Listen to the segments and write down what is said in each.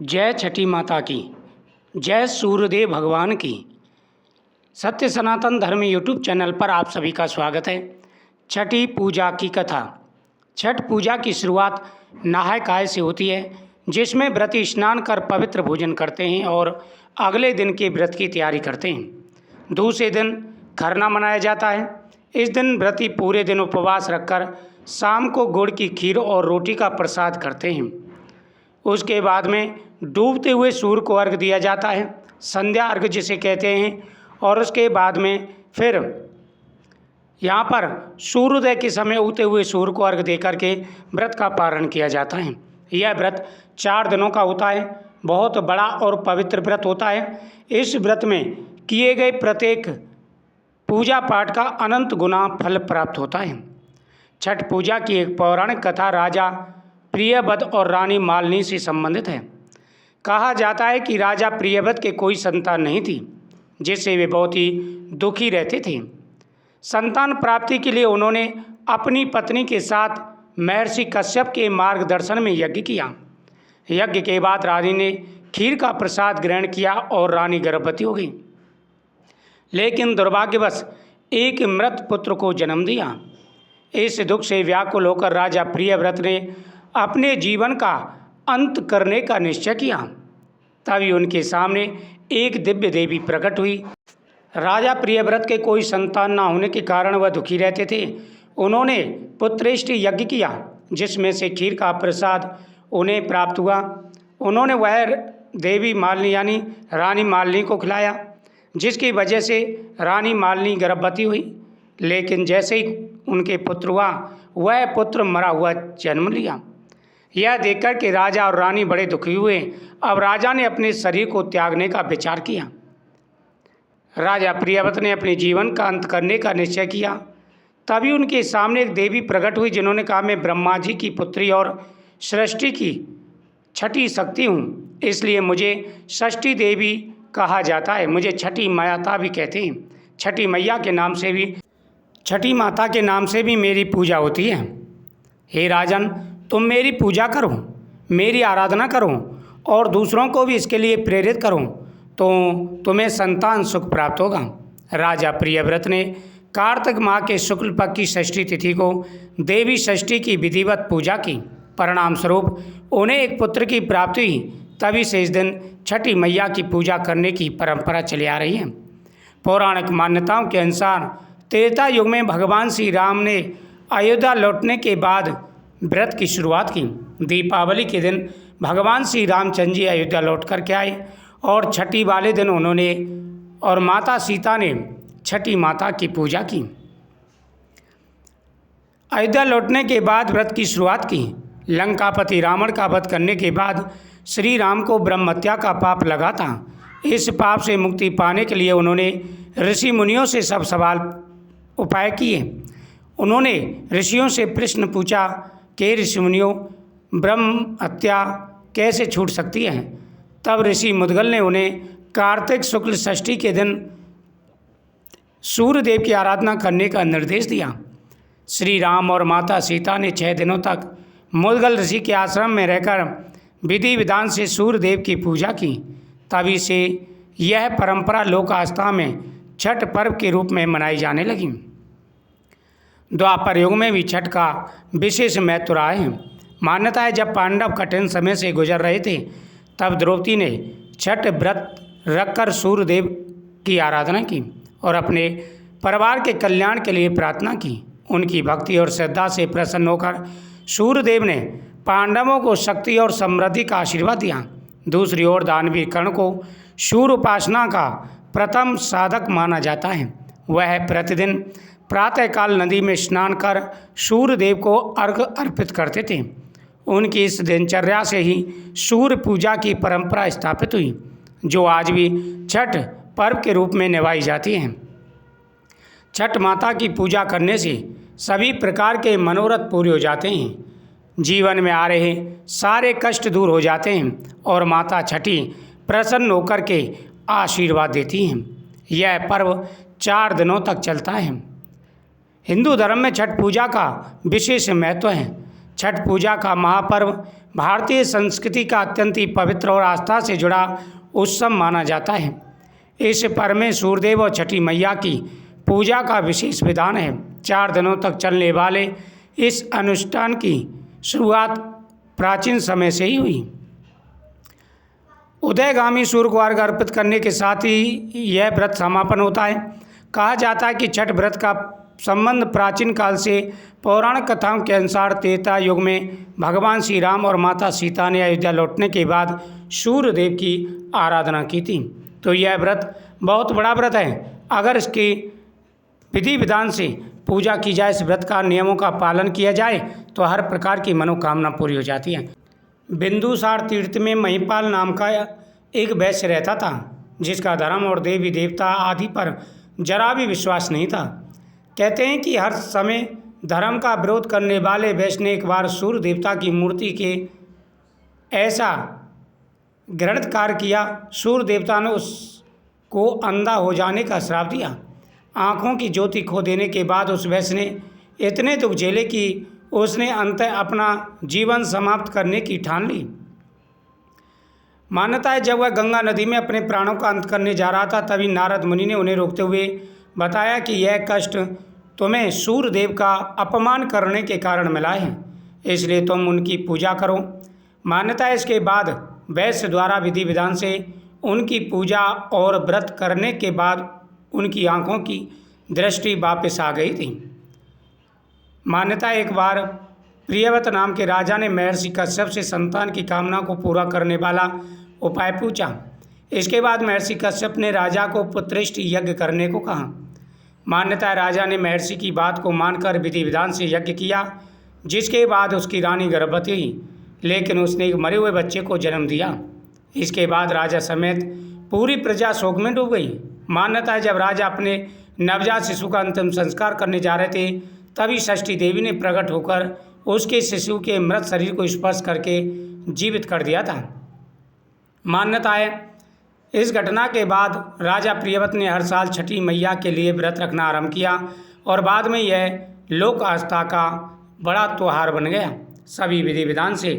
जय छठी माता की। जय सूर्यदेव भगवान की। सत्य सनातन धर्म यूट्यूब चैनल पर आप सभी का स्वागत है। छठी पूजा की कथा। छठ पूजा की शुरुआत नहाय खाए से होती है, जिसमें व्रती स्नान कर पवित्र भोजन करते हैं और अगले दिन के व्रत की तैयारी करते हैं। दूसरे दिन खरना मनाया जाता है। इस दिन व्रती पूरे दिन उपवास रखकर शाम को गुड़ की खीर और रोटी का प्रसाद करते हैं। उसके बाद में डूबते हुए सूर्य को अर्घ दिया जाता है, संध्या अर्घ जिसे कहते हैं। और उसके बाद में फिर यहाँ पर सूर्योदय के समय उगते हुए सूर्य को अर्घ दे करके व्रत का पारण किया जाता है। यह व्रत 4 दिनों का होता है। बहुत बड़ा और पवित्र व्रत होता है। इस व्रत में किए गए प्रत्येक पूजा पाठ का अनंत गुना फल प्राप्त होता है। छठ पूजा की एक पौराणिक कथा राजा प्रियव्रत और रानी मालिनी से संबंधित है। कहा जाता है कि राजा प्रियव्रत के कोई संतान नहीं थी, जिससे वे बहुत ही दुखी रहते थे। संतान प्राप्ति के लिए उन्होंने अपनी पत्नी के साथ महर्षि कश्यप के मार्गदर्शन में यज्ञ किया। यज्ञ के बाद रानी ने खीर का प्रसाद ग्रहण किया और रानी गर्भवती हो गई, लेकिन दुर्भाग्यवश एक मृत पुत्र को जन्म दिया। इस दुख से व्याकुल होकर राजा प्रियव्रत ने अपने जीवन का अंत करने का निश्चय किया। तभी उनके सामने एक दिव्य देवी प्रकट हुई। राजा प्रियव्रत के कोई संतान न होने के कारण वह दुखी रहते थे। उन्होंने पुत्रेष्टि यज्ञ किया, जिसमें से खीर का प्रसाद उन्हें प्राप्त हुआ। उन्होंने वह देवी मालिनी यानी रानी मालिनी को खिलाया, जिसकी वजह से रानी मालिनी गर्भवती हुई। लेकिन जैसे ही उनके पुत्र हुआ, वह पुत्र मरा हुआ जन्म लिया। यह देखकर के राजा और रानी बड़े दुखी हुए। अब राजा ने अपने शरीर को त्यागने का विचार किया। राजा प्रियव्रत ने अपने जीवन का अंत करने का निश्चय किया। तभी उनके सामने एक देवी प्रकट हुई, जिन्होंने कहा, मैं ब्रह्मा जी की पुत्री और सृष्टि की छठी शक्ति हूँ, इसलिए मुझे षष्ठी देवी कहा जाता है। मुझे छठी माता भी कहते हैं। छठी मैया के नाम से भी, छठी माता के नाम से भी मेरी पूजा होती है। हे राजन, तुम मेरी पूजा करो, मेरी आराधना करो और दूसरों को भी इसके लिए प्रेरित करो, तो तुम्हें संतान सुख प्राप्त होगा। राजा प्रियव्रत ने कार्तिक माह के शुक्ल पक्ष की षष्ठी तिथि को देवी षष्ठी की विधिवत पूजा की। परिणाम स्वरूप उन्हें एक पुत्र की प्राप्ति हुई। तभी से इस दिन छठी मैया की पूजा करने की परंपरा चली आ रही है। पौराणिक मान्यताओं के अनुसार त्रेता युग में भगवान श्री राम ने अयोध्या लौटने के बाद व्रत की शुरुआत की। दीपावली के दिन भगवान श्री रामचंद्र जी अयोध्या लौट कर के आए और छठी वाले दिन उन्होंने और माता सीता ने छठी माता की पूजा की। अयोध्या लौटने के बाद व्रत की शुरुआत की। लंकापति रावण का वध करने के बाद श्री राम को ब्रह्म हत्या का पाप लगा था। इस पाप से मुक्ति पाने के लिए उन्होंने ऋषि मुनियों से सब सवाल उपाय किए। उन्होंने ऋषियों से प्रश्न पूछा कि ऋषि मुनियों, ब्रह्म हत्या कैसे छूट सकती है। तब ऋषि मुद्गल ने उन्हें कार्तिक शुक्ल षष्ठी के दिन सूर्यदेव की आराधना करने का निर्देश दिया। श्री राम और माता सीता ने 6 दिनों तक मुद्गल ऋषि के आश्रम में रहकर विधि विधान से सूर्यदेव की पूजा की। तभी से यह परंपरा लोक आस्था में छठ पर्व के रूप में मनाई जाने लगी। द्वापर युग में भी छठ का विशेष महत्व रहा है। मान्यता है, जब पांडव कठिन समय से गुजर रहे थे, तब द्रौपदी ने छठ व्रत रखकर सूर्यदेव की आराधना की और अपने परिवार के कल्याण के लिए प्रार्थना की। उनकी भक्ति और श्रद्धा से प्रसन्न होकर सूर्यदेव ने पांडवों को शक्ति और समृद्धि का आशीर्वाद दिया। दूसरी ओर दानवीर कर्ण को सूर्य उपासना का प्रथम साधक माना जाता है। वह प्रतिदिन प्रातःकाल नदी में स्नान कर सूर्यदेव को अर्घ्य अर्पित करते थे। उनकी इस दिनचर्या से ही सूर्य पूजा की परंपरा स्थापित हुई, जो आज भी छठ पर्व के रूप में निभाई जाती है। छठ माता की पूजा करने से सभी प्रकार के मनोरथ पूरे हो जाते हैं, जीवन में आ रहे सारे कष्ट दूर हो जाते हैं और माता छठी प्रसन्न होकर के आशीर्वाद देती हैं। यह पर्व 4 दिनों तक चलता है। हिंदू धर्म में छठ पूजा का विशेष महत्व है। छठ पूजा का महापर्व भारतीय संस्कृति का अत्यंत ही पवित्र और आस्था से जुड़ा उत्सव माना जाता है। इस पर्व में सूर्यदेव और छठी मैया की पूजा का विशेष विधान है। 4 दिनों तक चलने वाले इस अनुष्ठान की शुरुआत प्राचीन समय से ही हुई। उदयगामी सूर्य को अर्घ्य अर्पित करने के साथ ही यह व्रत समापन होता है। कहा जाता है कि छठ व्रत का संबंध प्राचीन काल से पौराणिक कथाओं के अनुसार त्रेता युग में भगवान श्री राम और माता सीता ने अयोध्या लौटने के बाद सूर्यदेव की आराधना की थी। तो यह व्रत बहुत बड़ा व्रत है। अगर इसकी विधि विधान से पूजा की जाए, इस व्रत का नियमों का पालन किया जाए तो हर प्रकार की मनोकामना पूरी हो जाती है। बिंदुसार तीर्थ में महिपाल नाम का एक वैश्य रहता था, जिसका धर्म और देवी देवता आदि पर जरा भी विश्वास नहीं था। कहते हैं कि हर समय धर्म का विरोध करने वाले वैश्य ने एक बार सूर्य देवता की मूर्ति के ऐसा घृणित कार्य किया। सूर्य देवता ने उसको अंधा हो जाने का श्राप दिया। आँखों की ज्योति खो देने के बाद उस वैश्य ने इतने दुख झेले कि उसने अंततः अपना जीवन समाप्त करने की ठान ली। मान्यता है जब वह गंगा नदी में अपने प्राणों का अंत करने जा रहा था, तभी नारद मुनि ने उन्हें रोकते हुए बताया कि यह कष्ट तुम्हें सूर्यदेव का अपमान करने के कारण मिला है, इसलिए तुम उनकी पूजा करो। मान्यता है इसके बाद वैश्य द्वारा विधि विधान से उनकी पूजा और व्रत करने के बाद उनकी आँखों की दृष्टि वापस आ गई थी। मान्यता एक बार प्रियव्रत नाम के राजा ने महर्षि कश्यप से संतान की कामना को पूरा करने वाला उपाय पूछा। इसके बाद महर्षि कश्यप ने राजा को पुत्रेष्ट यज्ञ करने को कहा। मान्यता है राजा ने महर्षि की बात को मानकर विधि विधान से यज्ञ किया, जिसके बाद उसकी रानी गर्भवती हुई, लेकिन उसने एक मरे हुए बच्चे को जन्म दिया। इसके बाद राजा समेत पूरी प्रजा शोक में डूब गई। मान्यता है जब राजा अपने नवजात शिशु का अंतिम संस्कार करने जा रहे थे, तभी षष्ठी देवी ने प्रकट होकर उसके शिशु के मृत शरीर को स्पर्श करके जीवित कर दिया था। मान्यता है इस घटना के बाद राजा प्रियव्रत ने हर साल छठी मैया के लिए व्रत रखना आरंभ किया और बाद में यह लोक आस्था का बड़ा त्यौहार बन गया। सभी विधि विधान से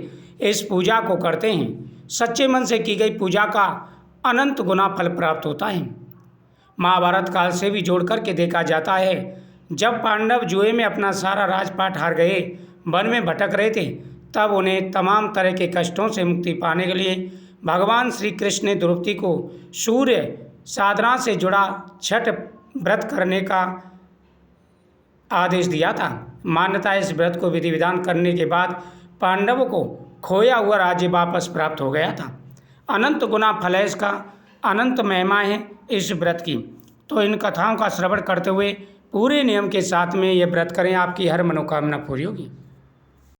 इस पूजा को करते हैं। सच्चे मन से की गई पूजा का अनंत गुना फल प्राप्त होता है। महाभारत काल से भी जोड़ करके देखा जाता है, जब पांडव जुए में अपना सारा राजपाट हार गए, वन में भटक रहे थे, तब उन्हें तमाम तरह के कष्टों से मुक्ति पाने के लिए भगवान श्री कृष्ण ने द्रौपदी को सूर्य साधना से जुड़ा छठ व्रत करने का आदेश दिया था। मान्यता है इस व्रत को विधि विधान करने के बाद पांडवों को खोया हुआ राज्य वापस प्राप्त हो गया था। अनंत गुना फल है इसका, अनंत महिमा है इस व्रत की। तो इन कथाओं का श्रवण करते हुए पूरे नियम के साथ में ये व्रत करें, आपकी हर मनोकामना पूरी होगी।